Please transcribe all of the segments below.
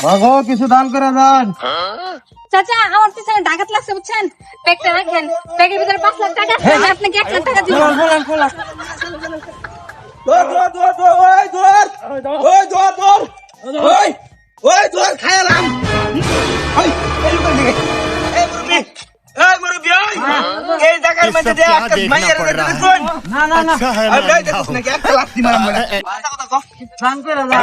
ভাগো কিছু দান করে দেন। চাচা আমার পিছনে ডাকাত লাগছে বুঝছেন, ব্যাগটা রাখেন, ব্যাগের ভিতরে 5 লাখ টাকা আছে, আমি আপনাকে 1 লাখ টাকা দিব। খায়ালাম এই জায়গার মধ্যে क्या देखना पड़ रहा है না না না अच्छा है मैं अंधा हूँ একটা লাথি মারাম বলে দান করে দেন।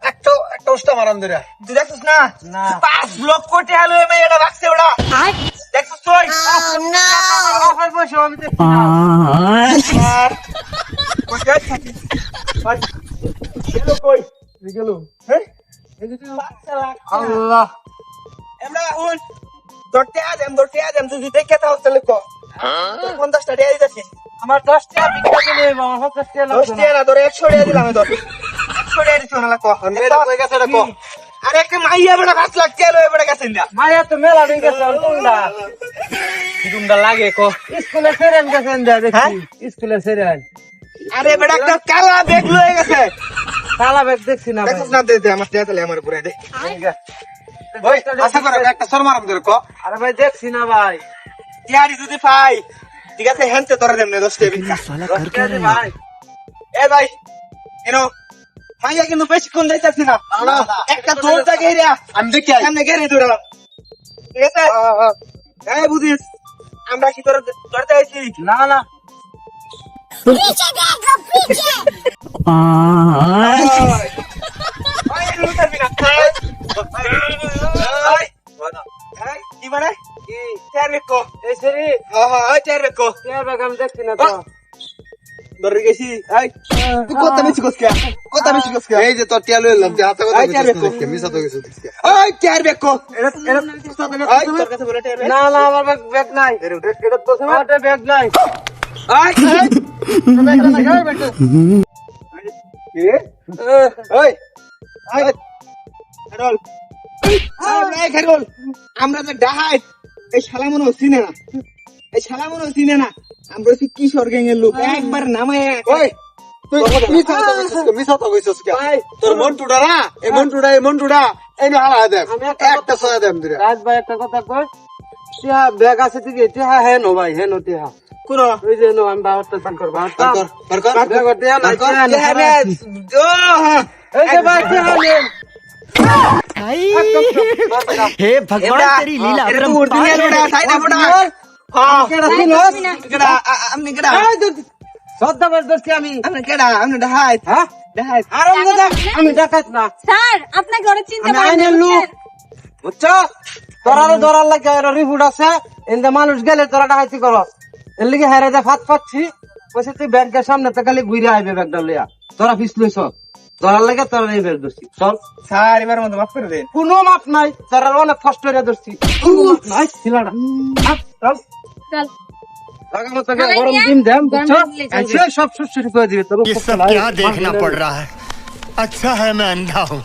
একটা উস্তা মারাম ধরে তুই দেখছিস না? না। 5 লক্ষ টাকা লয়ে মেয়ে এটা রাখছে ওটা আর দেখছিস তুই? অফার বসে আমি দেখছি না। আর কোথায় থাকিস? গেল কই? গেল হ্যাঁ আল্লাহ আমরা উন দরতে আজম তুই দেখে তাও চলে কো 50 টাকা দিয়ে দিছিস আমার 10 টাকা বিক্রি করে দেব, আমার 50 টাকা 10 লাগবে না। টাকা না তোর 100 টাকা দিলাম তোর 100 টাকা দিছ না কো কই গেছে এটা কো আরে একটা মাইয়া বড় 5 লাখ টাকা লয়ে বড় গেছে না মায়া তো মেলা দিন গেছে টুন্ডা লাগে কো স্কুলে ফেরেন গেছেন দা দেখি স্কুলে ফেরেন আরে বড় একটা কালা ব্যাগ লয়ে গেছে কালা ব্যাগ দেখছি না ভাই। দেখছিস না দে আমার টাকা তাহলে আমার উপরে দে ওই আশা করে একটা সর মারাম ধরে কো আরে ভাই দেখছি না ভাই। টিয়ারি যদি পাই ঠিক আছে হেনতে তোরা দেমনে 10 টাকা বিকা ভাই এ ভাই এনো মাইয়া কিন্তু বেশিক্ষণ যাইতাছি না একটা জোর জায়গায় রে আমি দেখি সামনে গেরে দৌড়ালাম ঠিক আছে এই বুঝিস আমরা কি তোরা ধরতে আইছি না না ওই লুটাবি না এই কি মানে কি চার বেকো এই সেরি ওই চার বেকো টিয়ার ব্যাগ আমি দেখছি না তো। ধরে গেছি এই তুই কথা বেশি কস কে কথা বেশি কস কে এই যে তোর টিয়া লইলাম তুই হাতে কথা এই চার বেকো কইছিস মিছা তো কিছু দিছিস ওই চার বেকো এটা তোর কাছে বলে চার না না আমার ব্যাগ নাই, এটা তো আমার ব্যাগ নাই। ওই ওই খারল এই খারল আমরা তো ডাহাই এই শালা মনে চিনে না এই শালা মনে চিনে না আমরা হচ্ছে কিশোর গ্যাং এর লোক একবার নামে ওই তুই মিছা তো কইছিস কে ভাই তোর মন্টুডা না এই মন্টুডা এই না হালা দেব আমি একটা ছয় দেব দিরা রাজ ভাই একটা কথা কই, টিহা ব্যাগ আছে ঠিকই, টিহা হে নো ভাই, হে নো টিহা কোন ওই যে নো আমি বাহারটা চান করব ব্যাগ টিহা নাই, টিহা নাই। এই যে ভাই টিহা নেন। हे भगवान तेरी लीला হ্যাঁ? আমি ডাকাত না, স্যার আপনাকে ওরা চিনতে আমি পারেন আইনের লোক বুঝছো, তোরা ধরার লাগে রিপোর্ট আছে, এনতে মানুষ গেলে তোরা ডাকাতি কর, এর লিগে হেরে যা ফাত পাচ্ছি বসে তুই ব্যাংকের সামনে তো খালি ঘুরে আইবে ব্যাগটা লইয়া, তোরা ফিস লইছ ধরার লাগে তোরা এই বের ধরছি, চল স্যার এবার মতো মাফ করে দেন কোনো মাপ নাই, তোরা অনেক কষ্ট করে ধরছি, কোনো মাপ নাই ছিলাটা, চল চল লাগানো তোকে গরম দিন দেন বুঝছো, আইছে সব সুস্থ করে দিবে তোর ये सब क्या देखना पड़ रहा है अच्छा है मैं अंधा हूँ